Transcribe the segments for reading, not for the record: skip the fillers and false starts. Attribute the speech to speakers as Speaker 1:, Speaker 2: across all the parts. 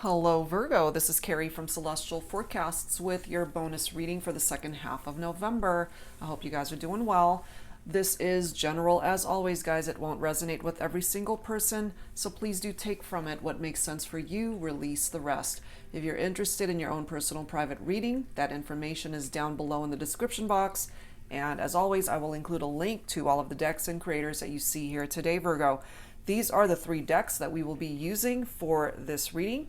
Speaker 1: Hello Virgo, this is Carrie from Celestial Forecasts with your bonus reading for the second half of November. I hope you guys are doing well. This is general as always, guys. It won't resonate with every single person, so please do take from it what makes sense for you, release the rest. If you're interested in your own personal private reading, that information is down below in the description box. And as always, I will include a link to all of the decks and creators that you see here today, Virgo. These are the 3 decks that we will be using for this reading.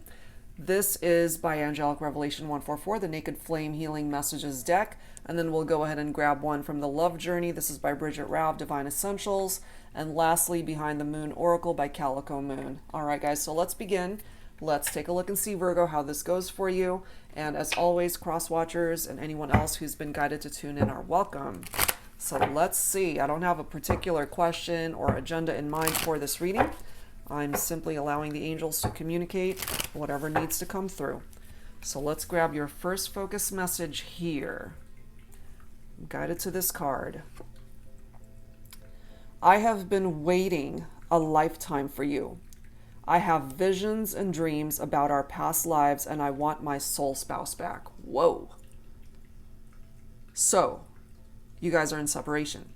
Speaker 1: This is by Angelic Revelation 144, the Naked Flame Healing Messages deck. And then we'll go ahead and grab one from the Love Journey. This is by Bridget Rao, Divine Essentials. And lastly, Behind the Moon Oracle by Calico Moon. All right, guys, so let's begin. Let's take a look and see, Virgo, how this goes for you. And as always, cross-watchers and anyone else who's been guided to tune in are welcome. So let's see. I don't have a particular question or agenda in mind for this reading. I'm simply allowing the angels to communicate whatever needs to come through. So let's grab your first focus message here. I'm guided to this card. I have been waiting a lifetime for you. I have visions and dreams about our past lives, and I want my soul spouse back. Whoa. So, you guys are in separation.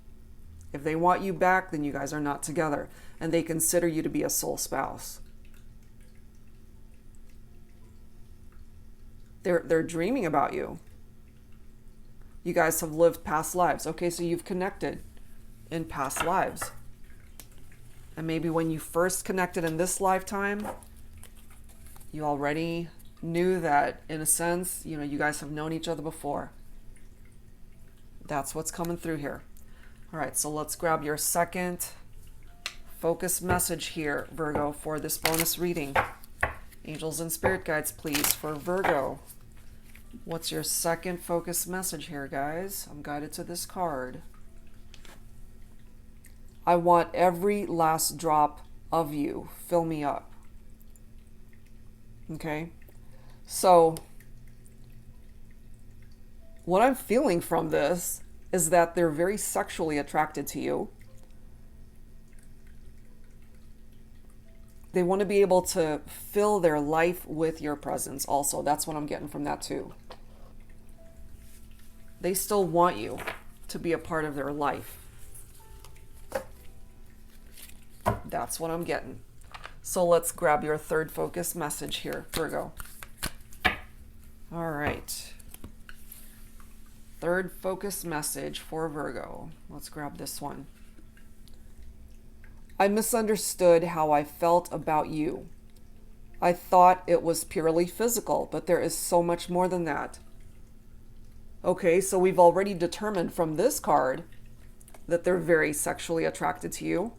Speaker 1: If they want you back, then you guys are not together, and they consider you to be a soul spouse. They're dreaming about you. You guys have lived past lives. Okay, so you've connected in past lives. And maybe when you first connected in this lifetime, you already knew that, in a sense, you guys have known each other before. That's what's coming through here. All right, so let's grab your second focus message here, Virgo, for this bonus reading. Angels and spirit guides, please, for Virgo. What's your second focus message here, guys? I'm guided to this card. I want every last drop of you. Fill me up. Okay? So, what I'm feeling from this is that they're very sexually attracted to you. They want to be able to fill their life with your presence also. That's what I'm getting from that too. They still want you to be a part of their life. That's what I'm getting. So let's grab your third focus message here, Virgo. All right. Third focus message for Virgo. Let's grab this one. I misunderstood how I felt about you. I thought it was purely physical, but there is so much more than that. Okay, so we've already determined from this card that they're very sexually attracted to you.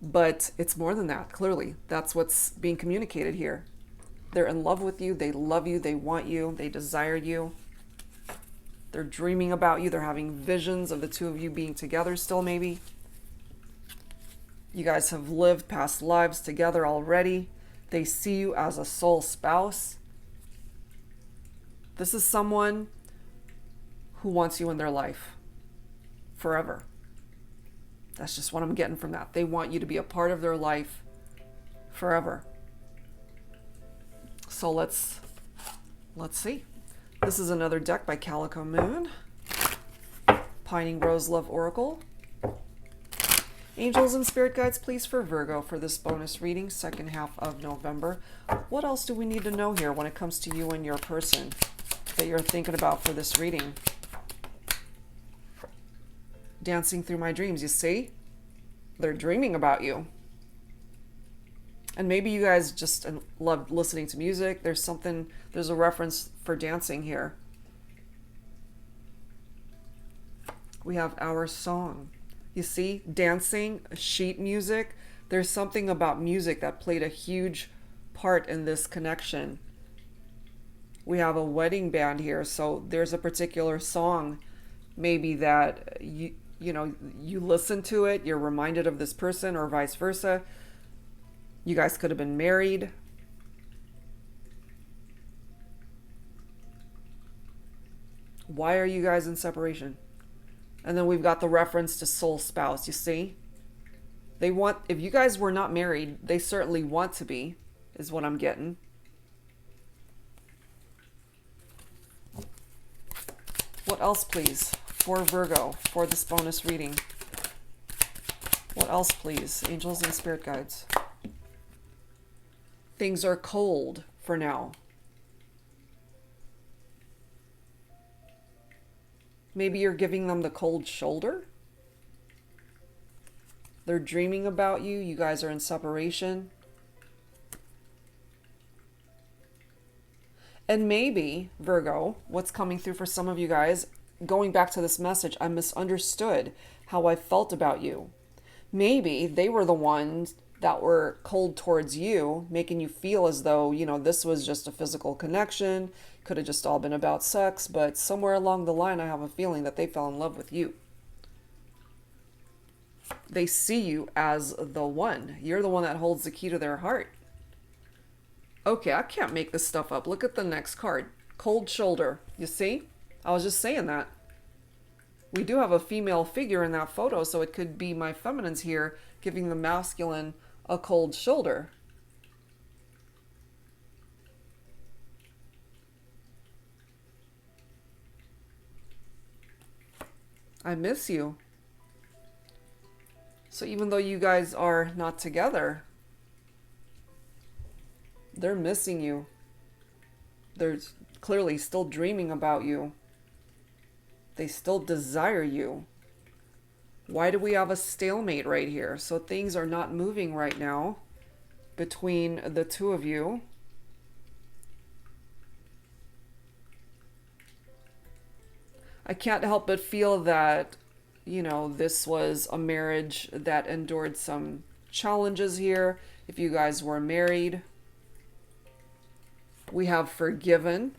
Speaker 1: But it's more than that, clearly. That's what's being communicated here. They're in love with you, they love you, they want you, they desire you. They're dreaming about you, they're having visions of the two of you being together still, maybe. You guys have lived past lives together already. They see you as a soul spouse. This is someone who wants you in their life forever. That's just what I'm getting from that. They want you to be a part of their life forever. So let's see. This is another deck by Calico Moon. Pining Rose Love Oracle. Angels and spirit guides, please, for Virgo for this bonus reading, second half of November. What else do we need to know here when it comes to you and your person that you're thinking about for this reading? Dancing through my dreams, you see? They're dreaming about you. And maybe you guys just love listening to music. There's a reference for dancing here. We have our song. You see, dancing, sheet music. There's something about music that played a huge part in this connection. We have a wedding band here, so there's a particular song maybe that you listen to it, you're reminded of this person, or vice versa. You guys could have been married. Why are you guys in separation? And then we've got the reference to soul spouse, you see? They want, if you guys were not married, they certainly want to be, is what I'm getting. What else, please, for Virgo, for this bonus reading? What else, please, angels and spirit guides? Things are cold for now. Maybe you're giving them the cold shoulder. They're dreaming about you. You guys are in separation. And maybe, Virgo, what's coming through for some of you guys, going back to this message, I misunderstood how I felt about you. Maybe they were the ones that were cold towards you, making you feel as though, you know, this was just a physical connection, could have just all been about sex, but somewhere along the line, I have a feeling that they fell in love with you. They see you as the one. You're the one that holds the key to their heart. Okay, I can't make this stuff up. Look at the next card. Cold shoulder. You see? I was just saying that. We do have a female figure in that photo, so it could be my feminines here giving the masculine a cold shoulder. I miss you. So even though you guys are not together, they're missing you. They're clearly still dreaming about you. They still desire you. Why do we have a stalemate right here? So things are not moving right now between the two of you. I can't help but feel that, you know, this was a marriage that endured some challenges here. If you guys were married, we have forgiven.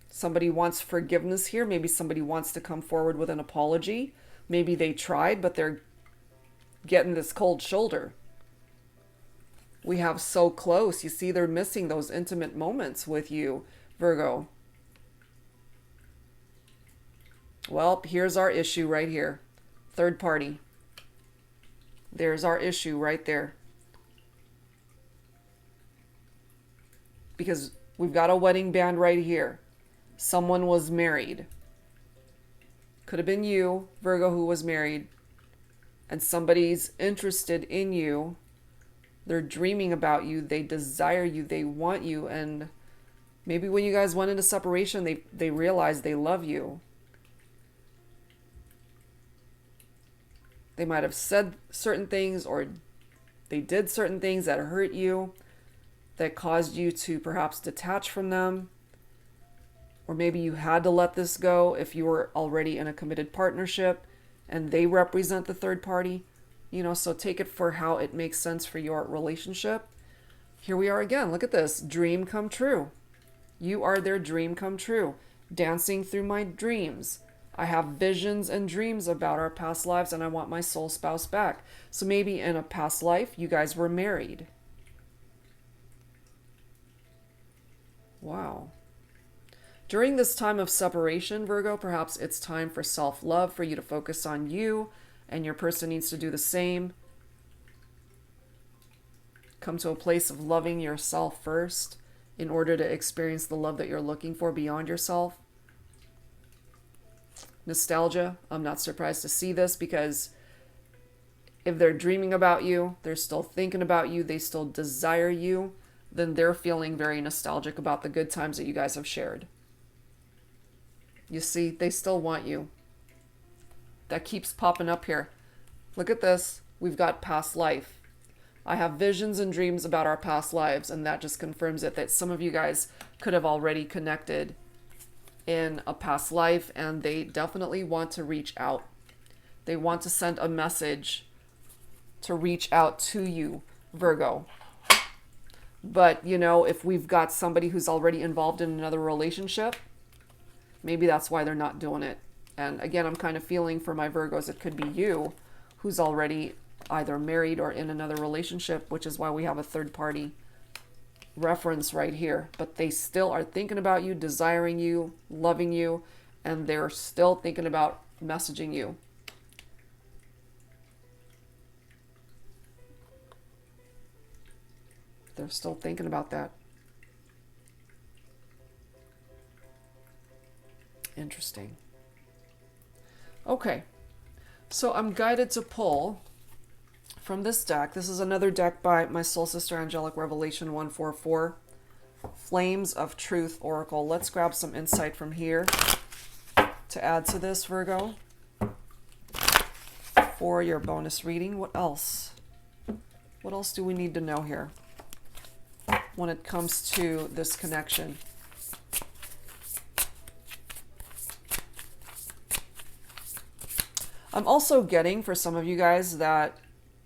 Speaker 1: Somebody wants forgiveness here. Maybe somebody wants to come forward with an apology. Maybe they tried, but they're getting this cold shoulder. We have so close. You see, they're missing those intimate moments with you, Virgo. Well, here's our issue right here. Third party. There's our issue right there. Because we've got a wedding band right here. Someone was married. Could have been you, Virgo, who was married. And somebody's interested in you. They're dreaming about you. They desire you. They want you. And maybe when you guys went into separation, they realized they love you. They might have said certain things, or they did certain things that hurt you, that caused you to perhaps detach from them. Or maybe you had to let this go if you were already in a committed partnership and they represent the third party. You know, so take it for how it makes sense for your relationship. Here we are again. Look at this. Dream come true. You are their dream come true. Dancing through my dreams. I have visions and dreams about our past lives and I want my soul spouse back. So maybe in a past life, you guys were married. Wow. During this time of separation, Virgo, perhaps it's time for self-love, for you to focus on you, and your person needs to do the same. Come to a place of loving yourself first in order to experience the love that you're looking for beyond yourself. Nostalgia, I'm not surprised to see this, because if they're dreaming about you, they're still thinking about you, they still desire you, then they're feeling very nostalgic about the good times that you guys have shared. You see, they still want you. That keeps popping up here. Look at this. We've got past life. I have visions and dreams about our past lives, and that just confirms it, that some of you guys could have already connected in a past life, and they definitely want to reach out. They want to send a message to reach out to you, Virgo. But, you know, if we've got somebody who's already involved in another relationship, maybe that's why they're not doing it. And again, I'm kind of feeling for my Virgos, it could be you who's already either married or in another relationship, which is why we have a third party reference right here. But they still are thinking about you, desiring you, loving you, and they're still thinking about messaging you. They're still thinking about that. Interesting. Okay. So I'm guided to pull from this deck. This is another deck by my soul sister Angelic Revelation 144. Flames of Truth Oracle. Let's grab some insight from here to add to this, Virgo, for your bonus reading. What else? What else do we need to know here when it comes to this connection? I'm also getting, for some of you guys, that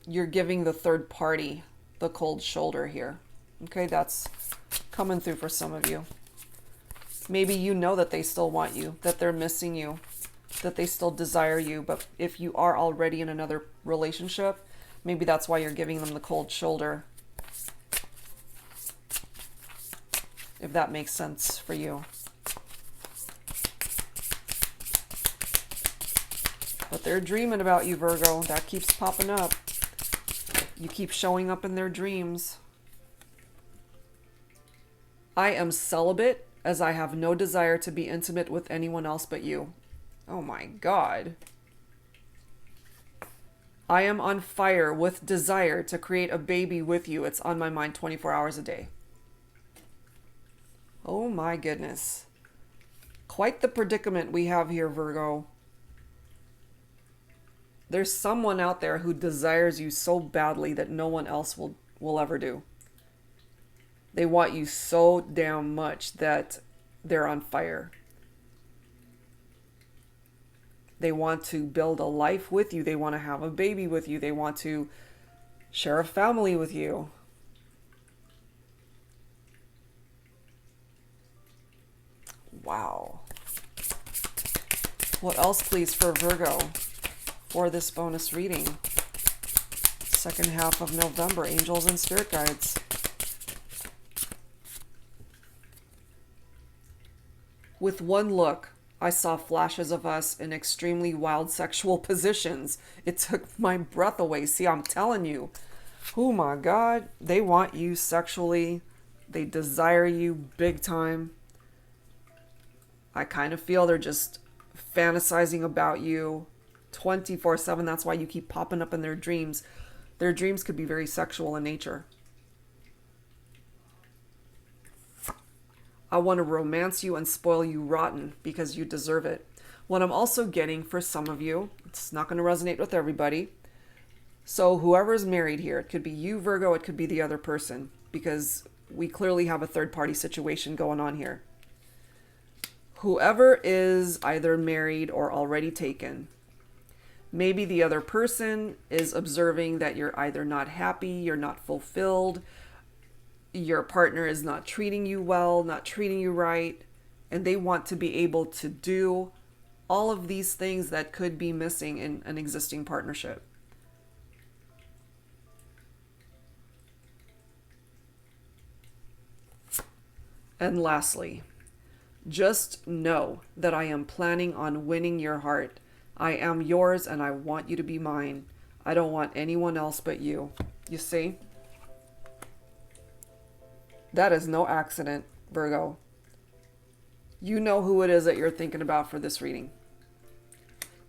Speaker 1: you're giving the third party the cold shoulder here. Okay, that's coming through for some of you. Maybe you know that they still want you, that they're missing you, that they still desire you, but if you are already in another relationship, maybe that's why you're giving them the cold shoulder. If that makes sense for you. But they're dreaming about you, Virgo. That keeps popping up. You keep showing up in their dreams. I am celibate, as I have no desire to be intimate with anyone else but you. Oh my God. I am on fire with desire to create a baby with you. It's on my mind 24 hours a day. Oh my goodness. Quite the predicament we have here, Virgo. There's someone out there who desires you so badly that no one else will ever do. They want you so damn much that they're on fire. They want to build a life with you. They want to have a baby with you. They want to share a family with you. Wow. What else, please, for Virgo for this bonus reading? Second half of November, angels and spirit guides. With one look, I saw flashes of us in extremely wild sexual positions. It took my breath away. See, I'm telling you. Oh my God. They want you sexually. They desire you big time. I kind of feel they're just fantasizing about you 24/7. That's why you keep popping up in their dreams. Their dreams could be very sexual in nature. I want to romance you and spoil you rotten because you deserve it. What I'm also getting for some of you, it's not going to resonate with everybody. So whoever's married here, it could be you, Virgo, it could be the other person, because we clearly have a third party situation going on here. Whoever is either married or already taken, maybe the other person is observing that you're either not happy, you're not fulfilled, your partner is not treating you well, not treating you right, and they want to be able to do all of these things that could be missing in an existing partnership. And lastly, just know that I am planning on winning your heart. I am yours and I want you to be mine. I don't want anyone else but you. You see? That is no accident, Virgo. You know who it is that you're thinking about for this reading.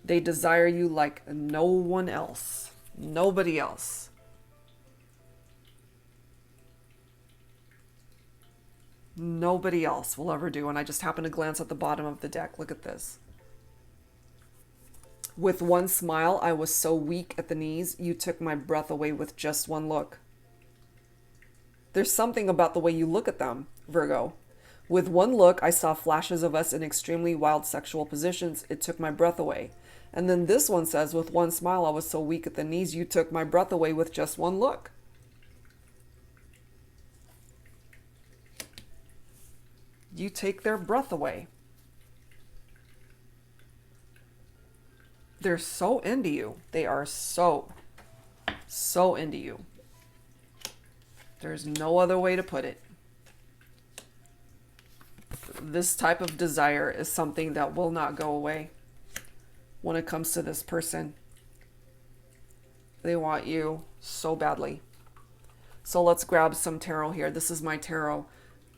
Speaker 1: They desire you like no one else. Nobody else. Nobody else will ever do. And I just happened to glance at the bottom of the deck. Look at this. With one smile, I was so weak at the knees, you took my breath away with just one look. There's something about the way you look at them, Virgo. With one look, I saw flashes of us in extremely wild sexual positions. It took my breath away. And then this one says, with one smile, I was so weak at the knees, you took my breath away with just one look. You take their breath away. They're so into you. They are so into you. There's no other way to put it. This type of desire is something that will not go away when it comes to this person. They want you so badly. So let's grab some tarot here. This is my tarot.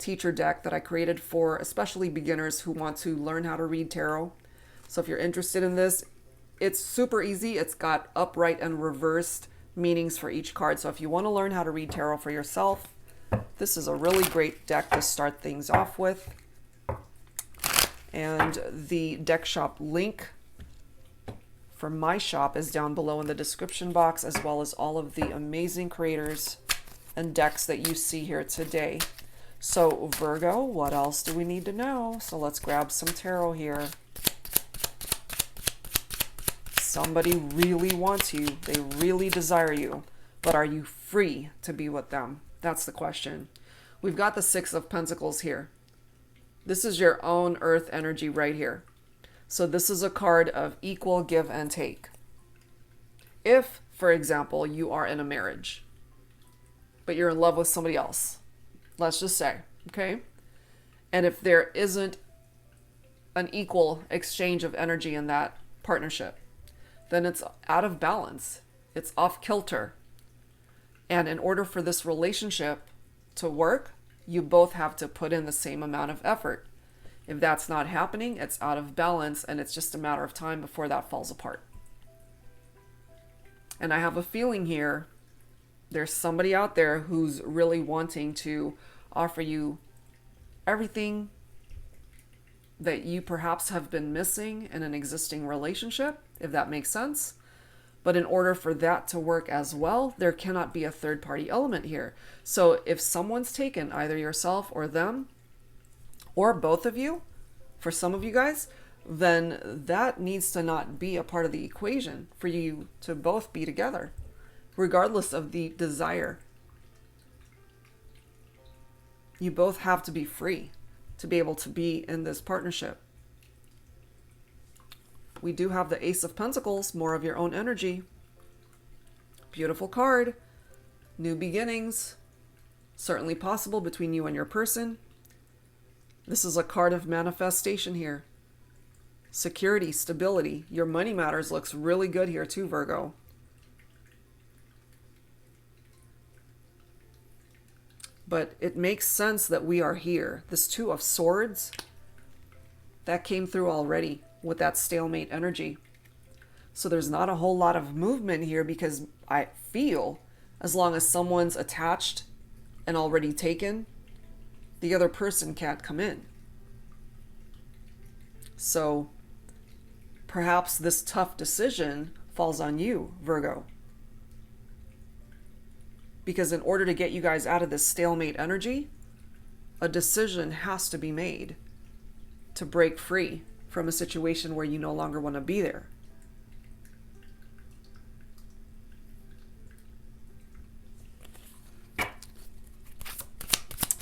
Speaker 1: teacher deck that I created for especially beginners who want to learn how to read tarot. So if you're interested in this, it's super easy. It's got upright and reversed meanings for each card. So if you want to learn how to read tarot for yourself, this is a really great deck to start things off with. And the deck shop link for my shop is down below in the description box, as well as all of the amazing creators and decks that you see here today. So Virgo, what else do we need to know? So let's grab some tarot here. Somebody really wants you. They really desire you. But are you free to be with them? That's the question. We've got the Six of Pentacles here. This is your own earth energy right here. So this is a card of equal give and take. If, for example, you are in a marriage, but you're in love with somebody else, let's just say, okay? And if there isn't an equal exchange of energy in that partnership, then it's out of balance. It's off kilter. And in order for this relationship to work, you both have to put in the same amount of effort. If that's not happening, it's out of balance, and it's just a matter of time before that falls apart. And I have a feeling here, there's somebody out there who's really wanting to offer you everything that you perhaps have been missing in an existing relationship, if that makes sense. But in order for that to work as well, there cannot be a third-party element here. So if someone's taken, either yourself or them, or both of you, for some of you guys, then that needs to not be a part of the equation for you to both be together, regardless of the desire. You both have to be free to be able to be in this partnership. We do have the Ace of Pentacles, more of your own energy. Beautiful card. New beginnings. Certainly possible between you and your person. This is a card of manifestation here. Security, stability. Your money matters looks really good here too, Virgo. But it makes sense that we are here. This Two of Swords, that came through already with that stalemate energy. So there's not a whole lot of movement here, because I feel as long as someone's attached and already taken, the other person can't come in. So perhaps this tough decision falls on you, Virgo. Because in order to get you guys out of this stalemate energy, a decision has to be made to break free from a situation where you no longer want to be there.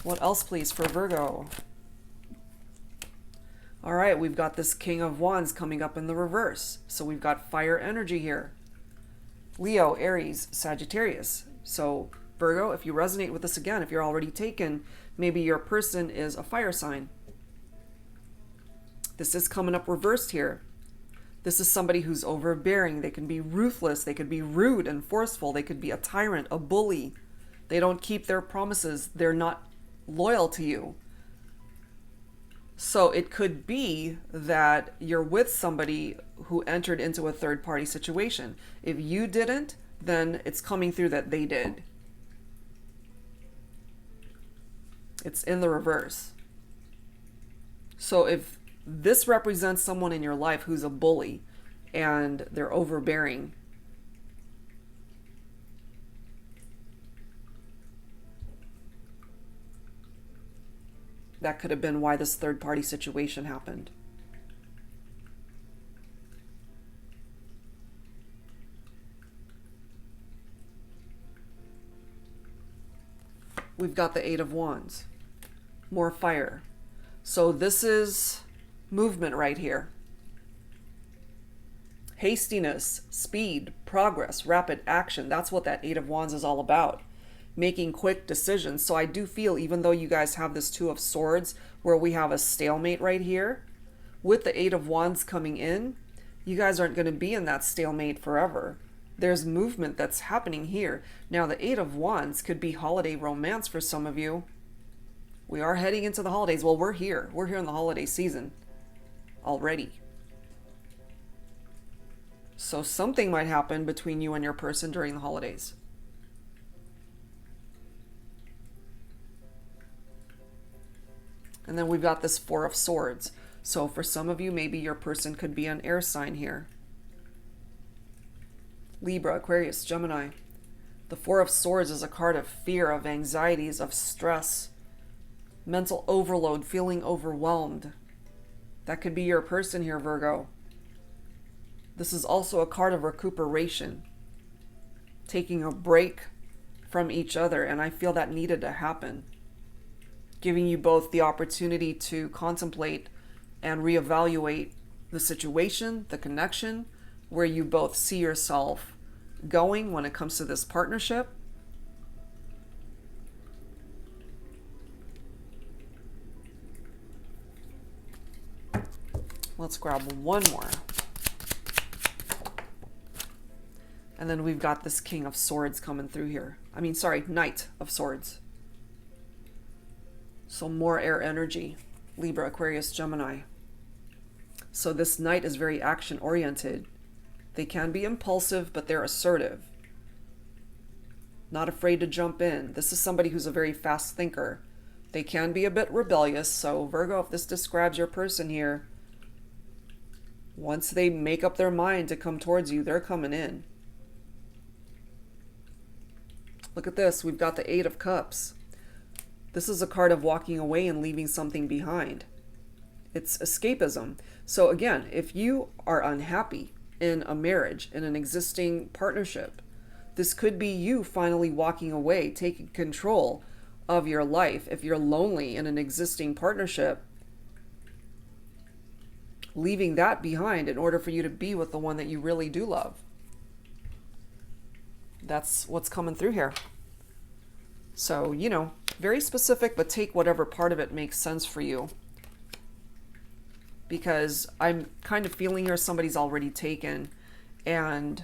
Speaker 1: What else, please, for Virgo? All right, we've got this King of Wands coming up in the reverse. So we've got fire energy here. Leo, Aries, Sagittarius. So Virgo, if you resonate with this again, if you're already taken, maybe your person is a fire sign. This is coming up reversed here. This is somebody who's overbearing. They can be ruthless. They could be rude and forceful. They could be a tyrant, a bully. They don't keep their promises. They're not loyal to you. So it could be that you're with somebody who entered into a third-party situation. If you didn't, then it's coming through that they did. It's in the reverse. So if this represents someone in your life who's a bully and they're overbearing, that could have been why this third-party situation happened. We've got the Eight of Wands. More fire. So this is movement right here. Hastiness, speed, progress, rapid action. That's what that Eight of Wands is all about. Making quick decisions. So I do feel, even though you guys have this Two of Swords where we have a stalemate right here, with the Eight of Wands coming in, you guys aren't going to be in that stalemate forever. There's movement that's happening here. Now the Eight of Wands could be holiday romance for some of you. We are heading into the holidays. Well, we're here. We're here in the holiday season already. So something might happen between you and your person during the holidays. And then we've got this Four of Swords. So for some of you, maybe your person could be an air sign here. Libra, Aquarius, Gemini. The Four of Swords is a card of fear, of anxieties, of stress, mental overload, feeling overwhelmed. That could be your person here, Virgo. This is also a card of recuperation, taking a break from each other, and I feel that needed to happen. Giving you both the opportunity to contemplate and reevaluate the situation, the connection, where you both see yourself going when it comes to this partnership. Let's grab one more. And then we've got this King of Swords coming through here. Knight of Swords. So more air energy. Libra, Aquarius, Gemini. So this Knight is very action oriented. They can be impulsive, but they're assertive. Not afraid to jump in. This is somebody who's a very fast thinker. They can be a bit rebellious. So Virgo, if this describes your person here, once they make up their mind to come towards you, they're coming in. Look at this. We've got the Eight of Cups. This is a card of walking away and leaving something behind. It's escapism. So again, if you are unhappy in a marriage, in an existing partnership, this could be you finally walking away, taking control of your life. If you're lonely in an existing partnership, leaving that behind in order for you to be with the one that you really do love. That's what's coming through here. So, very specific, but take whatever part of it makes sense for you. Because I'm kind of feeling here somebody's already taken, and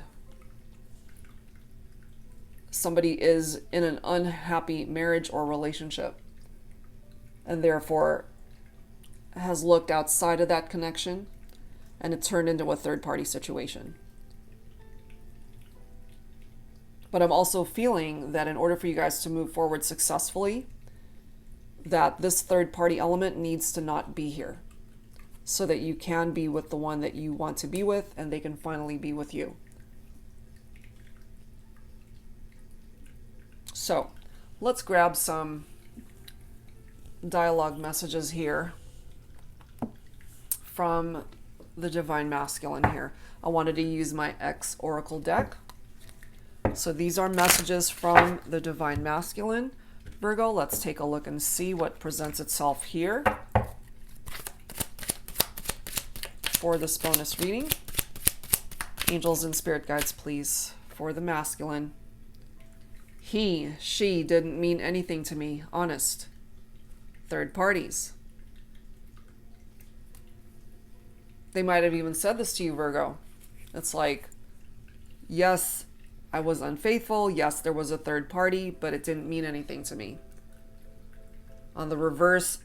Speaker 1: somebody is in an unhappy marriage or relationship, and therefore has looked outside of that connection, and it turned into a third-party situation. But I'm also feeling that in order for you guys to move forward successfully, that this third-party element needs to not be here, so that you can be with the one that you want to be with, and they can finally be with you. So let's grab some dialogue messages here from the Divine Masculine here. I wanted to use my X Oracle deck. So these are messages from the Divine Masculine. Virgo, let's take a look and see what presents itself here for this bonus reading. Angels and spirit guides, please, for the masculine. He, she didn't mean anything to me. Honest. Third parties. They might have even said this to you, Virgo. It's like, yes, I was unfaithful. Yes, there was a third party, but it didn't mean anything to me. On the reverse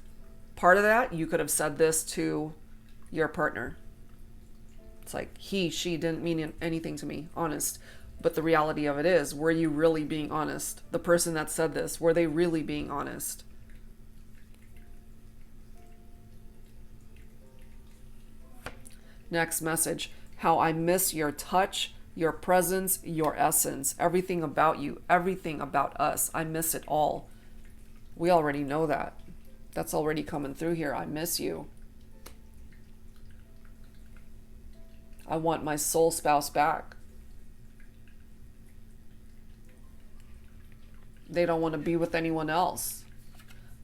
Speaker 1: part of that, you could have said this to your partner. It's like, he, she didn't mean anything to me. Honest. But the reality of it is, were you really being honest? The person that said this, were they really being honest? Next message. How I miss your touch, your presence, your essence, everything about you, everything about us. I miss it all. We already know that. That's already coming through here. I miss you. I want my soul spouse back. They don't want to be with anyone else.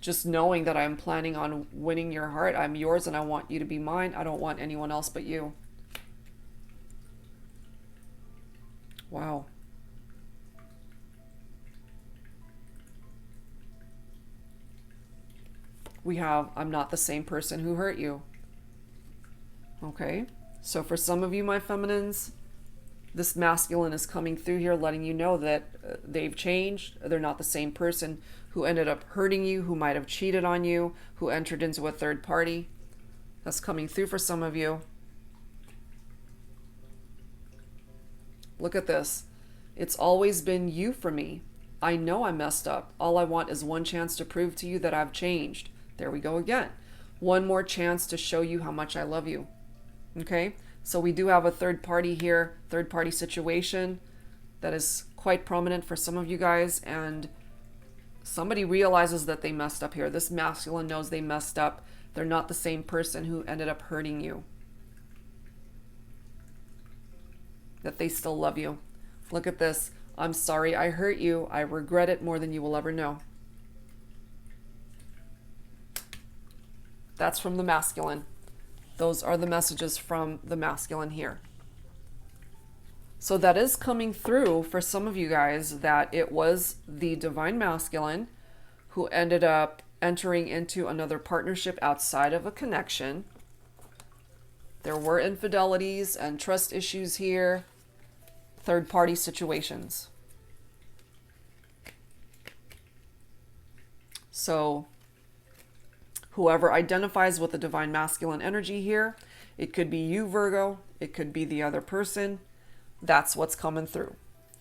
Speaker 1: Just knowing that I'm planning on winning your heart. I'm yours and I want you to be mine. I don't want anyone else but you. Wow. We have, I'm not the same person who hurt you. Okay. So for some of you, my feminines, This masculine is coming through here letting you know that they've changed. They're not the same person who ended up hurting you, who might have cheated on you, who entered into a third party. That's coming through for some of you. Look at this. It's always been you for me. I know I messed up. All I want is one chance to prove to you that I've changed. There we go again. One more chance to show you how much I love you. Okay? So we do have a third party here, third party situation that is quite prominent for some of you guys, and somebody realizes that they messed up here. This masculine knows they messed up. They're not the same person who ended up hurting you. That they still love you. Look at this. I'm sorry I hurt you. I regret it more than you will ever know. That's from the masculine. Those are the messages from the masculine here. So that is coming through for some of you guys, that it was the divine masculine who ended up entering into another partnership outside of a connection. There were infidelities and trust issues here. Third party situations. So whoever identifies with the divine masculine energy here, it could be you, Virgo, it could be the other person. That's what's coming through.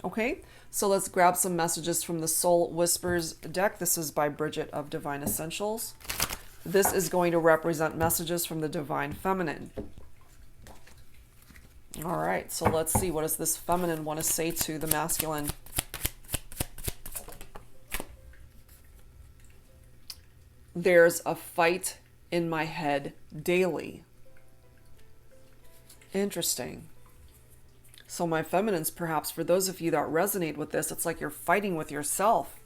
Speaker 1: Okay, so let's grab some messages from the Soul Whispers deck. This is by Bridget of Divine Essentials. This is going to represent messages from the divine feminine. All right, so let's see, what does this feminine want to say to the masculine? There's a fight in my head daily. Interesting. So my feminines, perhaps for those of you that resonate with this, it's like you're fighting with yourself,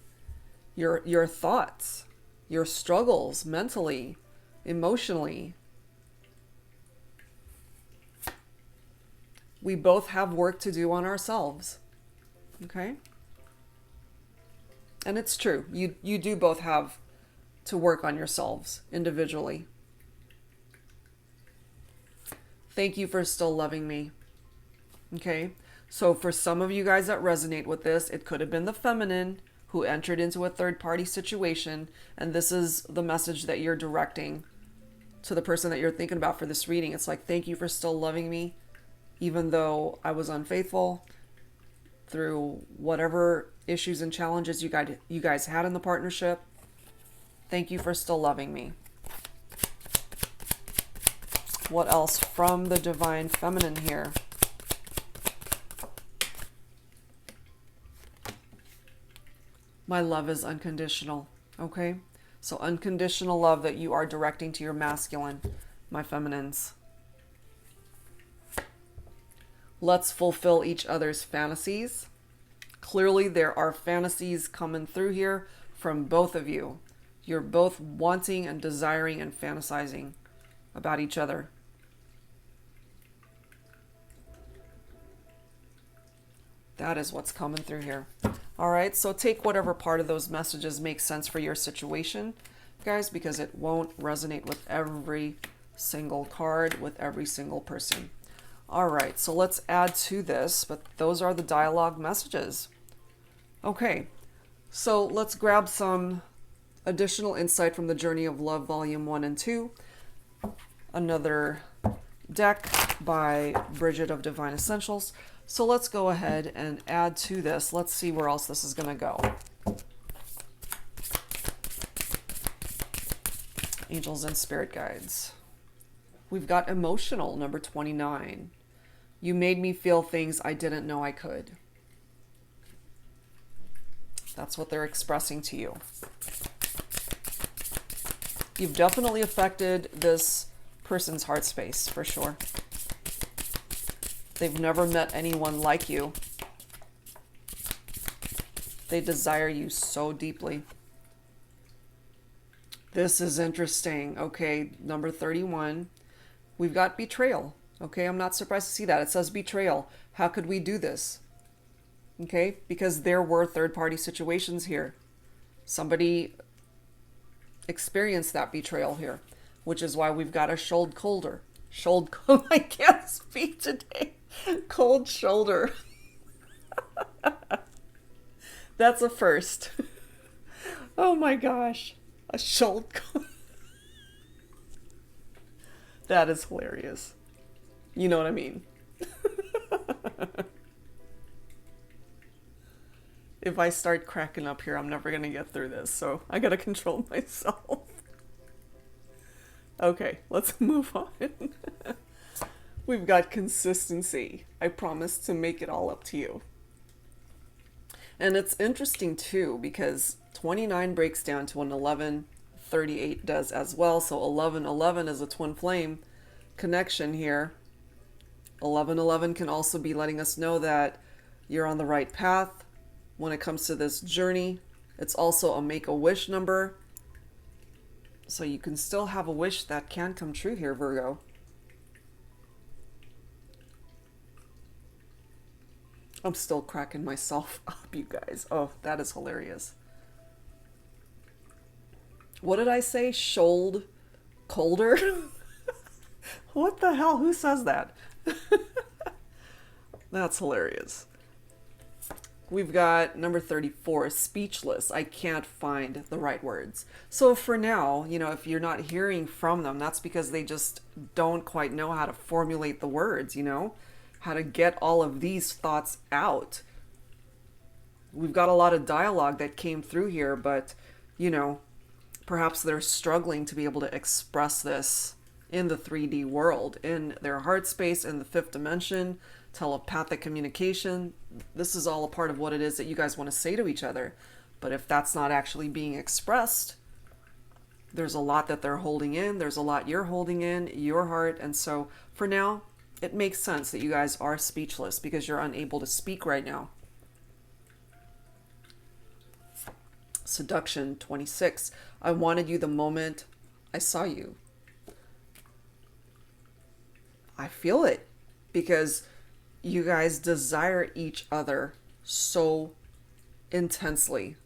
Speaker 1: your thoughts, your struggles mentally, emotionally. We both have work to do on ourselves. Okay? And it's true. You do both have to work on yourselves individually. Thank you for still loving me. Okay? So for some of you guys that resonate with this, it could have been the feminine who entered into a third party situation, and this is the message that you're directing to the person that you're thinking about for this reading. It's like, thank you for still loving me, even though I was unfaithful through whatever issues and challenges you guys had in the partnership. Thank you for still loving me. What else from the divine feminine here? My love is unconditional. Okay? So unconditional love that you are directing to your masculine, my feminines. Let's fulfill each other's fantasies. Clearly there are fantasies coming through here from both of you. You're both wanting and desiring and fantasizing about each other. That is what's coming through here. All right, so take whatever part of those messages makes sense for your situation, guys, because it won't resonate with every single card, with every single person. All right, so let's add to this, but those are the dialogue messages. Okay, so let's grab some additional insight from the Journey of Love, Volume 1 and 2. Another deck by Bridget of Divine Essentials. So let's go ahead and add to this. Let's see where else this is going to go. Angels and Spirit Guides. We've got emotional, number 29. You made me feel things I didn't know I could. That's what they're expressing to you. You've definitely affected this person's heart space, for sure. They've never met anyone like you. They desire you so deeply. This is interesting. Okay, number 31. We've got betrayal. Okay, I'm not surprised to see that. It says betrayal. How could we do this? Okay, because there were third-party situations here. Somebody experienced that betrayal here, which is why we've got a shoulder colder. I can't speak today. Cold shoulder. That's a first. Oh my gosh. A shoulder. That is hilarious. You know what I mean? If I start cracking up here, I'm never going to get through this. So I got to control myself. Okay, let's move on. We've got consistency. I promise to make it all up to you. And it's interesting too, because 29 breaks down to an 11, 38 does as well. So 1111 is a twin flame connection here. 1111 can also be letting us know that you're on the right path when it comes to this journey. It's also a make-a-wish number. So you can still have a wish that can come true here, Virgo. I'm still cracking myself up, you guys. Oh, that is hilarious. What did I say? Shoulder? Colder? What the hell? Who says that? That's hilarious. We've got number 34, speechless. I can't find the right words. So for now, if you're not hearing from them, that's because they just don't quite know how to formulate the words, how to get all of these thoughts out. We've got a lot of dialogue that came through here, but, perhaps they're struggling to be able to express this in the 3D world, in their heart space, in the fifth dimension, telepathic communication. This is all a part of what it is that you guys want to say to each other. But if that's not actually being expressed, there's a lot that they're holding in. There's a lot you're holding in, your heart. And so for now, it makes sense that you guys are speechless because you're unable to speak right now. Seduction 26. I wanted you the moment I saw you. I feel it because you guys desire each other so intensely.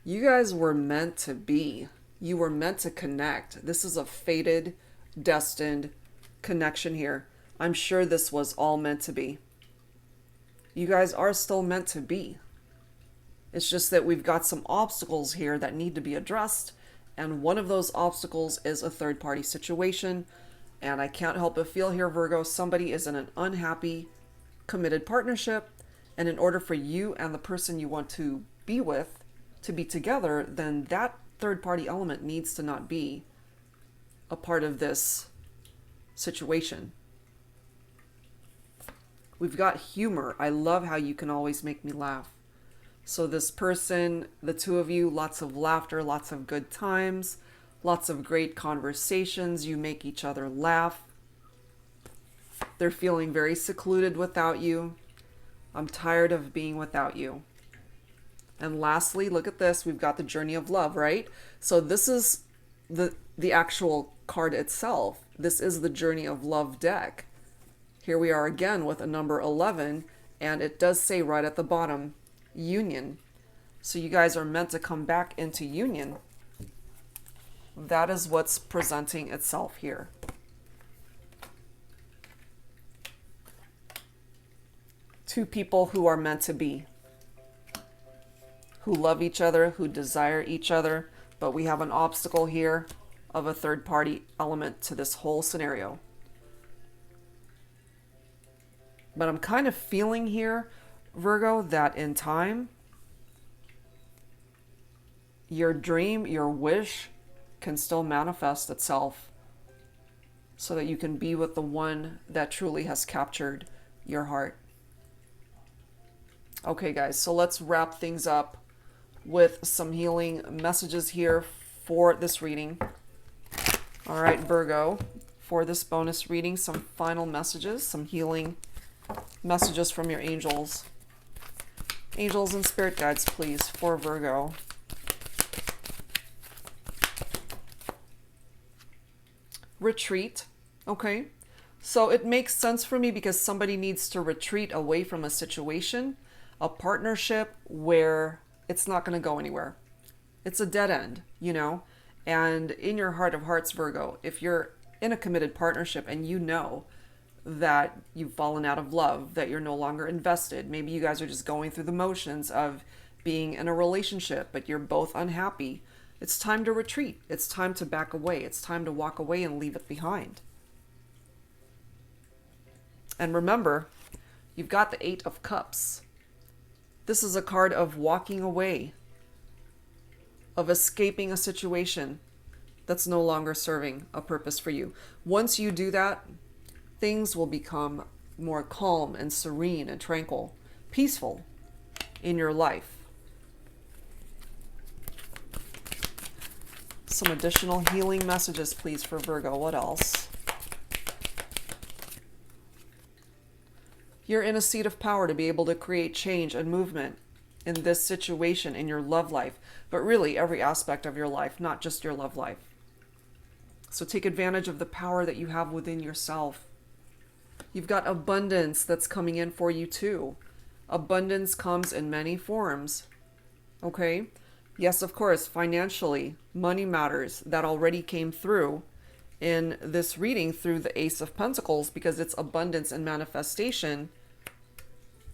Speaker 1: You guys were meant to be. You were meant to connect. This is a fated, destined connection here. I'm sure this was all meant to be. You guys are still meant to be. It's just that we've got some obstacles here that need to be addressed. And one of those obstacles is a third-party situation. And I can't help but feel here, Virgo, somebody is in an unhappy, committed partnership. And in order for you and the person you want to be with to be together, then that third-party element needs to not be a part of this situation. We've got humor. I love how you can always make me laugh. So this person, the two of you, lots of laughter, lots of good times, lots of great conversations. You make each other laugh. They're feeling very secluded without you. I'm tired of being without you. And lastly, look at this. We've got the journey of love, right? So this is the actual card itself. This is the journey of love deck. Here we are again with a number 11, and it does say right at the bottom, union. So you guys are meant to come back into union. That is what's presenting itself here. Two people who are meant to be, who love each other, who desire each other, but we have an obstacle here of a third-party element to this whole scenario. But I'm kind of feeling here, Virgo, that in time, your dream, your wish can still manifest itself so that you can be with the one that truly has captured your heart. Okay, guys, so let's wrap things up with some healing messages here for this reading. All right, Virgo, for this bonus reading, some final messages, some healing messages from your angels. Angels and spirit guides, please, for Virgo. Retreat. Okay. So it makes sense for me because somebody needs to retreat away from a situation, a partnership where it's not going to go anywhere. It's a dead end, And in your heart of hearts, Virgo, if you're in a committed partnership and you know that you've fallen out of love, that you're no longer invested, maybe you guys are just going through the motions of being in a relationship, but you're both unhappy, it's time to retreat. It's time to back away. It's time to walk away and leave it behind. And remember, you've got the Eight of Cups. This is a card of walking away, of escaping a situation that's no longer serving a purpose for you. Once you do that, things will become more calm and serene and tranquil, peaceful in your life. Some additional healing messages, please, for Virgo. What else? You're in a seat of power to be able to create change and movement in this situation, in your love life, but really every aspect of your life, not just your love life. So take advantage of the power that you have within yourself. You've got abundance that's coming in for you too. Abundance comes in many forms. Okay? Yes, of course, financially, money matters. That already came through in this reading through the Ace of Pentacles, because it's abundance and manifestation.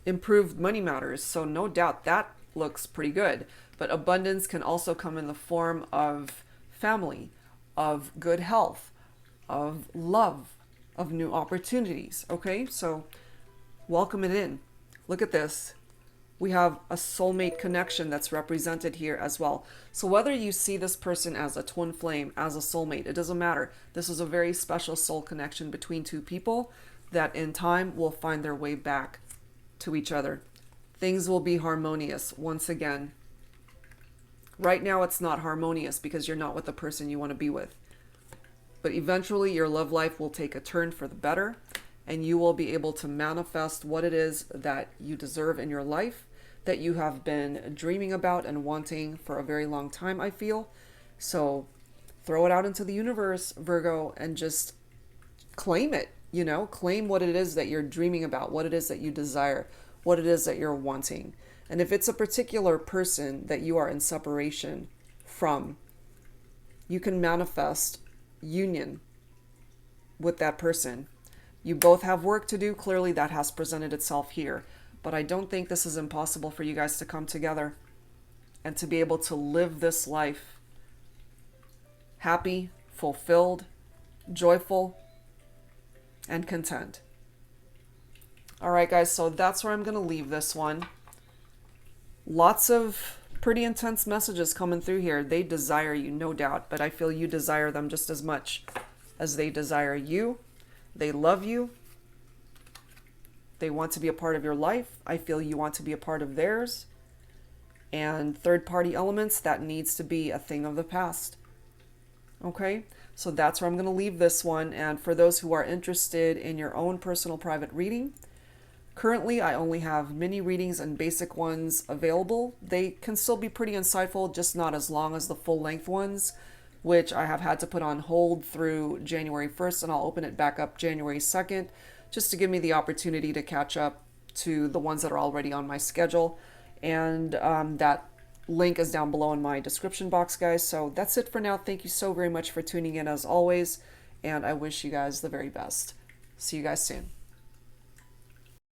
Speaker 1: Improved money matters. So no doubt that looks pretty good. But abundance can also come in the form of family, of good health, of love, of new opportunities. Okay, so welcome it in. Look at this. We have a soulmate connection that's represented here as well. So whether you see this person as a twin flame, as a soulmate, it doesn't matter. This is a very special soul connection between two people that in time will find their way back to each other. Things will be harmonious once again. Right now it's not harmonious because you're not with the person you want to be with. But eventually your love life will take a turn for the better, and you will be able to manifest what it is that you deserve in your life, that you have been dreaming about and wanting for a very long time, I feel. So throw it out into the universe, Virgo, and just claim it, you know, claim what it is that you're dreaming about, what it is that you desire, what it is that you're wanting. And if it's a particular person that you are in separation from, you can manifest union with that person. You both have work to do. Clearly that has presented itself here. But I don't think this is impossible for you guys to come together and to be able to live this life happy, fulfilled, joyful, and content. All right, guys, so that's where I'm going to leave this one. Lots of pretty intense messages coming through here. They desire you, no doubt, but I feel you desire them just as much as they desire you. They love you. They want to be a part of your life. I feel you want to be a part of theirs. And third-party elements, that needs to be a thing of the past. Okay? So that's where I'm going to leave this one. And for those who are interested in your own personal private reading, currently I only have mini readings and basic ones available. They can still be pretty insightful, just not as long as the full-length ones, which I have had to put on hold through January 1st, and I'll open it back up January 2nd, just to give me the opportunity to catch up to the ones that are already on my schedule. And that link is down below in my description box, guys. So that's it for now. Thank you so very much for tuning in as always, and I wish you guys the very best. See you guys soon.